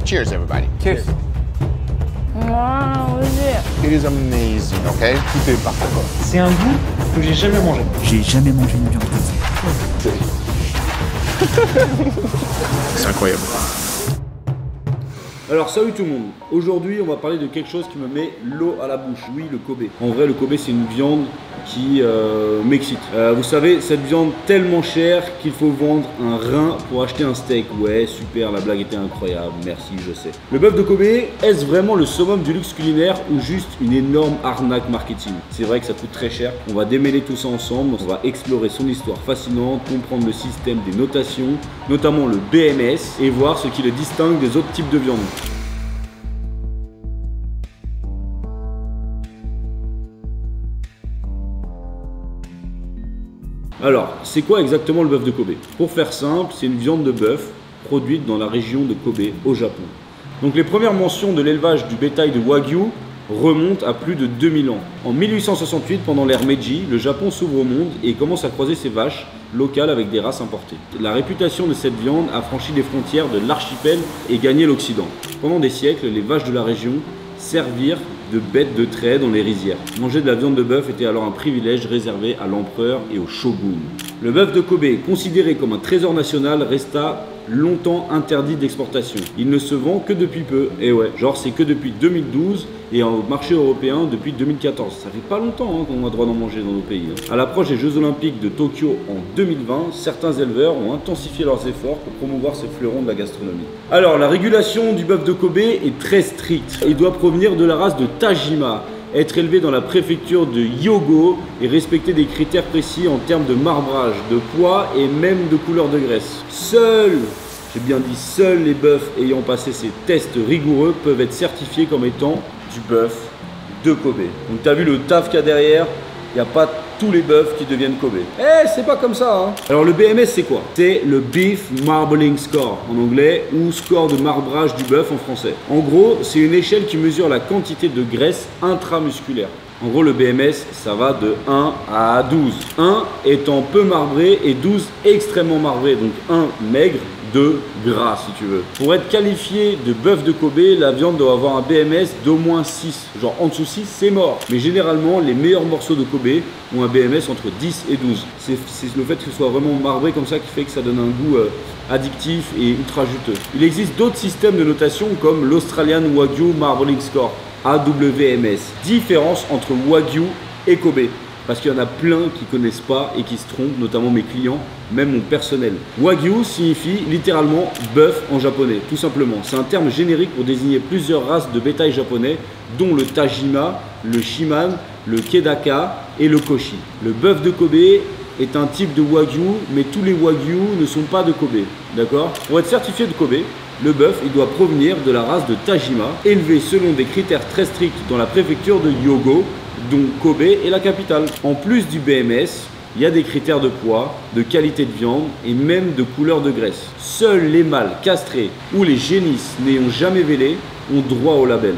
Cheers, everybody. Cheers. Wow, It is amazing, okay? Tout est parfait. C'est un goût que j'ai jamais mangé. J'ai jamais mangé une viande comme ça. C'est incroyable. Alors salut tout le monde, aujourd'hui on va parler de quelque chose qui me met l'eau à la bouche, oui le Kobe. En vrai le Kobe c'est une viande qui m'excite. Vous savez cette viande tellement chère qu'il faut vendre un rein pour acheter un steak. Ouais super, la blague était incroyable, merci je sais. Le bœuf de Kobe, est-ce vraiment le summum du luxe culinaire ou juste une énorme arnaque marketing? C'est vrai que ça coûte très cher, on va démêler tout ça ensemble, on va explorer son histoire fascinante, comprendre le système des notations, notamment le BMS et voir ce qui le distingue des autres types de viande. Alors, c'est quoi exactement le bœuf de Kobe? Pour faire simple, c'est une viande de bœuf produite dans la région de Kobe, au Japon. Donc les premières mentions de l'élevage du bétail de Wagyu remontent à plus de 2000 ans. En 1868, pendant l'ère Meiji, le Japon s'ouvre au monde et commence à croiser ses vaches locales avec des races importées. La réputation de cette viande a franchi les frontières de l'archipel et gagné l'Occident. Pendant des siècles, les vaches de la région servirent de bêtes de trait dans les rizières. Manger de la viande de bœuf était alors un privilège réservé à l'empereur et au shogun. Le bœuf de Kobe, considéré comme un trésor national, resta longtemps interdit d'exportation. Il ne se vend que depuis peu, et ouais, genre c'est que depuis 2012 et au marché européen depuis 2014. Ça fait pas longtemps qu'on a droit d'en manger dans nos pays. À l'approche des Jeux Olympiques de Tokyo en 2020, certains éleveurs ont intensifié leurs efforts pour promouvoir ces fleurons de la gastronomie. Alors, la régulation du bœuf de Kobe est très stricte. Il doit provenir de la race de Tajima, être élevé dans la préfecture de Hyogo et respecter des critères précis en termes de marbrage, de poids et même de couleur de graisse. Seuls, j'ai bien dit seuls les bœufs ayant passé ces tests rigoureux peuvent être certifiés comme étant du bœuf de Kobe. Donc tu as vu le taf qu'il y a derrière, il n'y a pas tous les bœufs qui deviennent Kobe. Eh, c'est pas comme ça, hein. Alors le BMS c'est quoi? C'est le Beef Marbling Score en anglais ou score de marbrage du bœuf en français. En gros, c'est une échelle qui mesure la quantité de graisse intramusculaire. En gros, le BMS, ça va de 1 à 12. 1 étant peu marbré et 12 extrêmement marbré. Donc 1 maigre, 2 gras si tu veux. Pour être qualifié de bœuf de Kobe, la viande doit avoir un BMS d'au moins 6. Genre en dessous 6, c'est mort. Mais généralement, les meilleurs morceaux de Kobe ont un BMS entre 10 et 12. C'est le fait que ce soit vraiment marbré comme ça qui fait que ça donne un goût addictif et ultra juteux. Il existe d'autres systèmes de notation comme l'Australian Wagyu Marbling Score. AWMS. Différence entre Wagyu et Kobe. Parce qu'il y en a plein qui ne connaissent pas et qui se trompent, notamment mes clients, même mon personnel. Wagyu signifie littéralement bœuf en japonais, tout simplement. C'est un terme générique pour désigner plusieurs races de bétail japonais, dont le Tajima, le Shiman, le Kedaka et le Koshi. Le bœuf de Kobe est un type de Wagyu, mais tous les Wagyu ne sont pas de Kobe. D'accord? Pour être certifié de Kobe, le bœuf, il doit provenir de la race de Tajima, élevé selon des critères très stricts dans la préfecture de Hyogo, dont Kobe est la capitale. En plus du BMS, il y a des critères de poids, de qualité de viande et même de couleur de graisse. Seuls les mâles castrés ou les génisses n'ayant jamais vélé ont droit au label.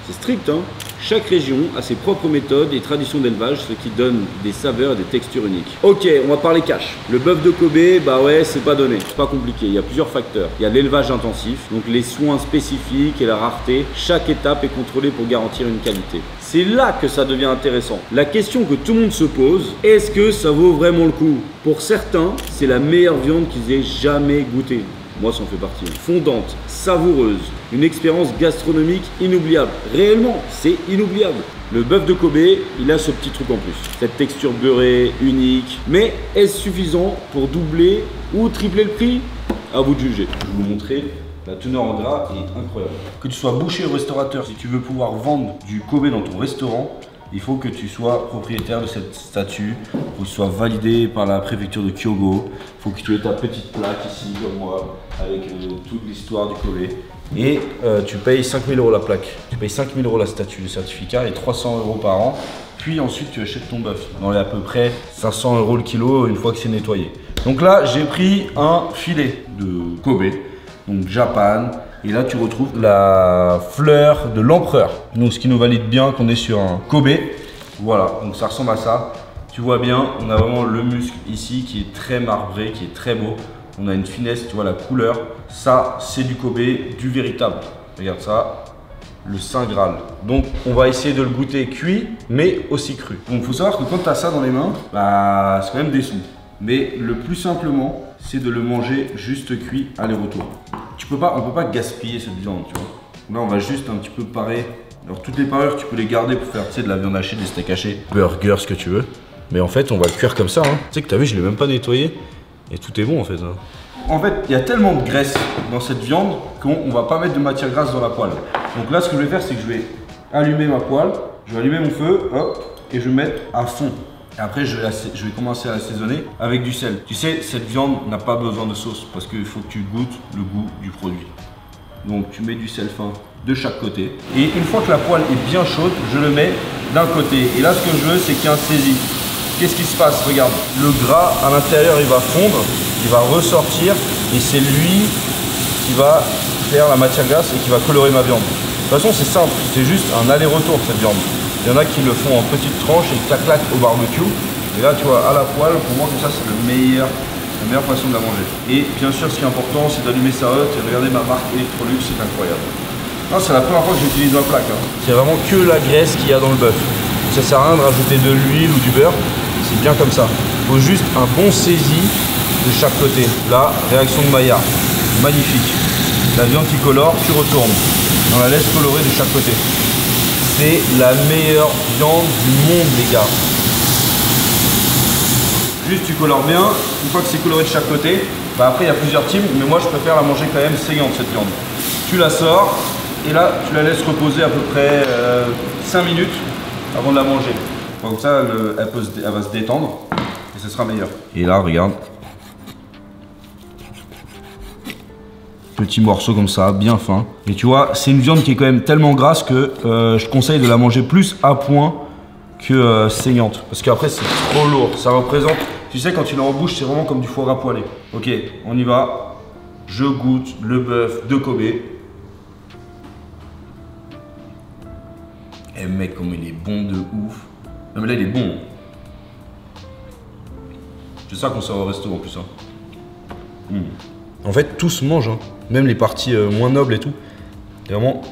C'est strict, hein? Chaque région a ses propres méthodes et traditions d'élevage, ce qui donne des saveurs et des textures uniques. Ok, on va parler cash. Le bœuf de Kobe, bah ouais, c'est pas donné. C'est pas compliqué, il y a plusieurs facteurs. Il y a l'élevage intensif, donc les soins spécifiques et la rareté. Chaque étape est contrôlée pour garantir une qualité. C'est là que ça devient intéressant. La question que tout le monde se pose, est-ce que ça vaut vraiment le coup? Pour certains, c'est la meilleure viande qu'ils aient jamais goûtée. Moi, ça en fait partie. Fondante, savoureuse, une expérience gastronomique inoubliable. Réellement, c'est inoubliable. Le bœuf de Kobe, il a ce petit truc en plus. Cette texture beurrée, unique. Mais est-ce suffisant pour doubler ou tripler le prix? À vous de juger. Je vais vous montrer. La teneur en gras est incroyable. Que tu sois boucher ou restaurateur, si tu veux pouvoir vendre du Kobe dans ton restaurant, il faut que tu sois propriétaire de cette statue, il faut que tu sois validé par la préfecture de Hyogo, il faut que tu aies ta petite plaque ici, comme moi, avec toute l'histoire du Kobe. Et tu payes 5 000 € la plaque, tu payes 5 000 € la statue, le certificat et 300 € par an. Puis ensuite tu achètes ton bœuf, dans les à peu près 500 € le kilo une fois que c'est nettoyé. Donc là j'ai pris un filet de Kobe, donc Japan. Et là, tu retrouves la fleur de l'empereur. Donc, ce qui nous valide bien qu'on est sur un Kobe. Voilà, donc ça ressemble à ça. Tu vois bien, on a vraiment le muscle ici qui est très marbré, qui est très beau. On a une finesse, tu vois la couleur. Ça, c'est du Kobe, du véritable. Regarde ça, le Saint Graal. Donc, on va essayer de le goûter cuit, mais aussi cru. Donc, il faut savoir que quand tu as ça dans les mains, bah, c'est quand même des sous. Mais le plus simplement, c'est de le manger juste cuit, aller-retour. On peut pas gaspiller cette viande, tu vois. Là, on va juste un petit peu parer. Alors, toutes les parures, tu peux les garder pour faire, tu sais, de la viande hachée, des steaks hachés, burger, ce que tu veux. Mais en fait, on va le cuire comme ça. Hein. Tu sais que t'as vu, je l'ai même pas nettoyé. Et tout est bon, en fait. Hein. En fait, il y a tellement de graisse dans cette viande qu'on va pas mettre de matière grasse dans la poêle. Donc là, ce que je vais faire, c'est que je vais allumer ma poêle, je vais allumer mon feu, hop, et je vais mettre à fond. Et après, je vais commencer à assaisonner avec du sel. Tu sais, cette viande n'a pas besoin de sauce parce qu'il faut que tu goûtes le goût du produit. Donc, tu mets du sel fin de chaque côté. Et une fois que la poêle est bien chaude, je le mets d'un côté. Et là, ce que je veux, c'est qu'il y ait un saisi. Qu'est-ce qui se passe? Regarde, le gras à l'intérieur, il va fondre, il va ressortir et c'est lui qui va faire la matière grasse et qui va colorer ma viande. De toute façon, c'est simple, c'est juste un aller-retour cette viande. Il y en a qui le font en petites tranches et clac-clac au barbecue. Et là, tu vois, à la poêle, pour moi, comme ça, c'est la meilleure façon de la manger. Et bien sûr, ce qui est important, c'est d'allumer sa hotte et regardez ma marque Electrolux, c'est incroyable. Non, c'est la première fois que j'utilise ma plaque. Hein. C'est vraiment que la graisse qu'il y a dans le bœuf. Ça sert à rien de rajouter de l'huile ou du beurre. C'est bien comme ça. Il faut juste un bon saisi de chaque côté. Là, réaction de Maillard. Magnifique. La viande qui colore, tu retournes. On la laisse colorer de chaque côté. C'est la meilleure viande du monde, les gars. Juste, tu colores bien. Une fois que c'est coloré de chaque côté, bah après, il y a plusieurs teams. Mais moi, je préfère la manger quand même saignante, cette viande. Tu la sors et là, tu la laisses reposer à peu près 5 minutes avant de la manger. Comme ça, elle va se détendre et ce sera meilleur. Et là, regarde. Petit morceau comme ça, bien fin. Et tu vois, c'est une viande qui est quand même tellement grasse que je conseille de la manger plus à point que saignante. Parce qu'après, c'est trop lourd. Ça représente, tu sais, quand tu l'as en bouche, c'est vraiment comme du foie gras poêlé. Ok, on y va. Je goûte le bœuf de Kobe. Et mec, comme il est bon de ouf. Non mais là, il est bon. C'est ça qu'on sert au resto en plus. Hein. En fait, tout se mange. Hein. Même les parties moins nobles et tout. C'est vraiment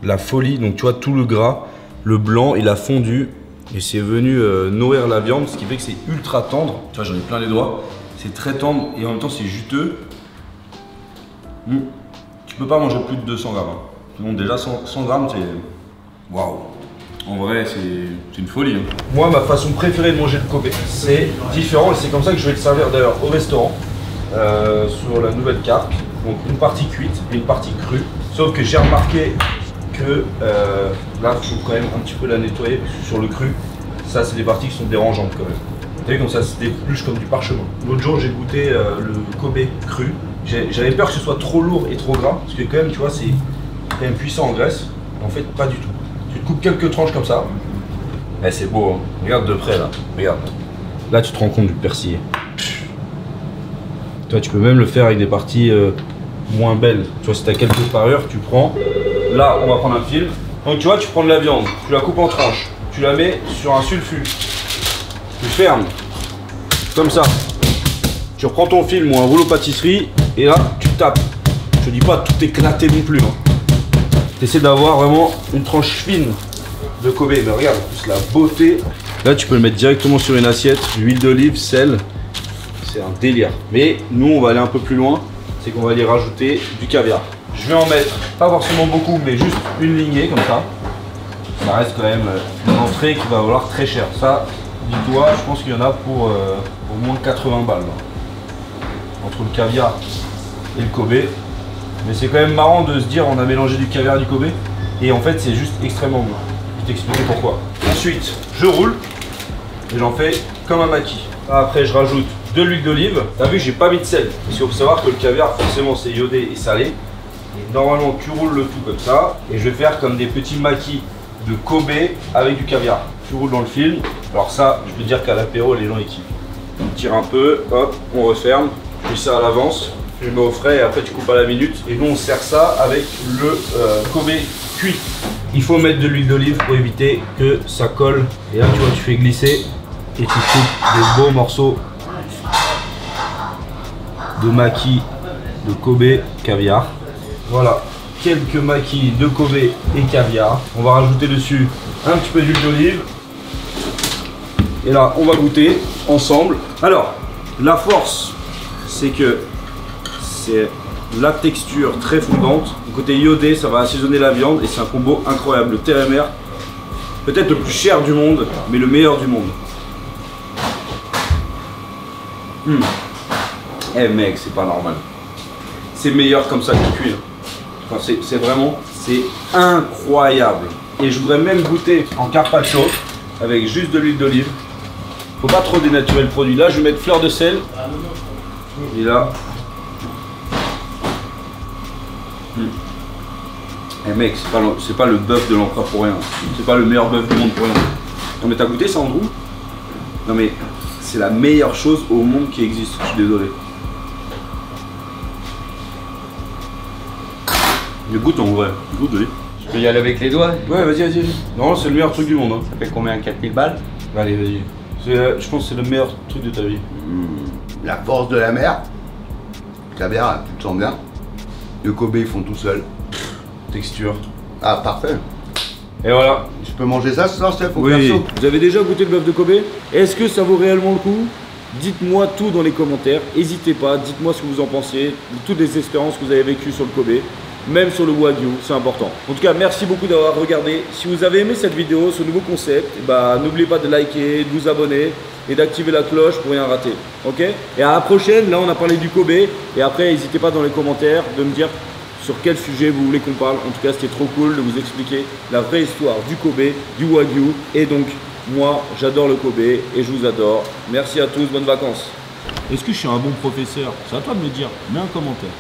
la folie. Donc tu vois, tout le gras, le blanc, il a fondu. Et c'est venu nourrir la viande, ce qui fait que c'est ultra tendre. Tu vois, j'en ai plein les doigts. C'est très tendre et en même temps, c'est juteux. Tu peux pas manger plus de 200 grammes. Hein. Donc déjà, 100 grammes, c'est... Waouh. En vrai, c'est une folie. Hein. Moi, ma façon préférée de manger le Kobe, c'est différent et c'est comme ça que je vais le servir d'ailleurs au restaurant. Sur la nouvelle carte. Donc une partie cuite et une partie crue. Sauf que j'ai remarqué que là, il faut quand même un petit peu la nettoyer parce que sur le cru, ça, c'est des parties qui sont dérangeantes quand même. Vous savez, comme ça se dépluche comme du parchemin. L'autre jour, j'ai goûté le Kobe cru. J'avais peur que ce soit trop lourd et trop gras parce que quand même, tu vois, c'est quand même puissant en graisse. En fait, pas du tout. Tu te coupes quelques tranches comme ça. Eh, c'est beau, hein. Regarde de près là, regarde. Là, tu te rends compte du persillé. Toi, tu peux même le faire avec des parties moins belles. Tu vois, si tu as quelques parures, tu prends. Là, on va prendre un fil. Donc, tu vois, tu prends de la viande, tu la coupes en tranches, tu la mets sur un sulfure. Tu fermes, comme ça. Tu reprends ton film ou un rouleau pâtisserie et là, tu tapes. Je te dis pas tout éclater non plus. Hein. Tu essaies d'avoir vraiment une tranche fine de Kobe. Mais regarde, en plus la beauté. Là, tu peux le mettre directement sur une assiette. Huile d'olive, sel. C'est un délire. Mais nous, on va aller un peu plus loin. C'est qu'on va aller rajouter du caviar. Je vais en mettre, pas forcément beaucoup, mais juste une lignée comme ça. Ça reste quand même une entrée qui va valoir très cher. Ça, dis-toi, je pense qu'il y en a pour au moins 80 balles. Là. Entre le caviar et le Kobe. Mais c'est quand même marrant de se dire on a mélangé du caviar et du Kobe. Et en fait, c'est juste extrêmement bon. Je vais t'expliquer pourquoi. Ensuite, je roule et j'en fais comme un maquis. Après, je rajoute de l'huile d'olive. T'as vu, j'ai pas mis de sel. Parce qu'il faut savoir que le caviar, forcément, c'est iodé et salé. Et normalement, tu roules le tout comme ça. Et je vais faire comme des petits maquis de Kobe avec du caviar. Tu roules dans le film. Alors ça, je peux dire qu'à l'apéro, les gens ils kiffent. On tire un peu, hop, on referme. Je fais ça à l'avance. Je le mets au frais et après tu coupes à la minute. Et nous, on sert ça avec le Kobe cuit. Il faut mettre de l'huile d'olive pour éviter que ça colle. Et là, tu vois, tu fais glisser et tu coupes des beaux morceaux de maquis de Kobe caviar. Voilà, quelques maquis de Kobe et caviar. On va rajouter dessus un petit peu d'huile d'olive. Et là, on va goûter ensemble. Alors, la force, c'est que c'est la texture très fondante. Le côté iodé, ça va assaisonner la viande et c'est un combo incroyable. Le terre et mer, peut-être le plus cher du monde, mais le meilleur du monde. Eh mec, c'est pas normal. C'est meilleur comme ça que cuit. Enfin, c'est vraiment, c'est incroyable. Et je voudrais même goûter en carpaccio avec juste de l'huile d'olive. Faut pas trop dénaturer le produit. Là, je vais mettre fleur de sel. Et là. Eh mec, c'est pas le bœuf de l'empereur pour rien. C'est pas le meilleur bœuf du monde pour rien. Non mais t'as goûté ça, Andrew? Non mais c'est la meilleure chose au monde qui existe. Je suis désolé. Je goûte en vrai. Goûte, oui. Je peux y aller avec les doigts? Ouais, vas-y. Non, c'est le meilleur truc du monde. Hein. Ça fait combien? 4000 balles? Allez, vas-y. Je pense que c'est le meilleur truc de ta vie. La force de la mer. Caviar, tu te sens bien. Le Kobe, ils font tout seuls. Texture. Ah, parfait. Et voilà. Je peux manger ça ce soir, Steph, au Oui. perso? Vous avez déjà goûté le bœuf de Kobe? Est-ce que ça vaut réellement le coup? Dites-moi tout dans les commentaires. N'hésitez pas, dites-moi ce que vous en pensez. Toutes les expériences que vous avez vécues sur le Kobe. Même sur le Wagyu, c'est important. En tout cas, merci beaucoup d'avoir regardé. Si vous avez aimé cette vidéo, ce nouveau concept, n'oubliez pas de liker, de vous abonner et d'activer la cloche pour rien rater. Ok? Et à la prochaine, là on a parlé du Kobe. Et après, n'hésitez pas dans les commentaires de me dire sur quel sujet vous voulez qu'on parle. En tout cas, c'était trop cool de vous expliquer la vraie histoire du Kobe, du Wagyu. Et donc, moi, j'adore le Kobe et je vous adore. Merci à tous, bonnes vacances. Est-ce que je suis un bon professeur? C'est à toi de me dire. Mets un commentaire.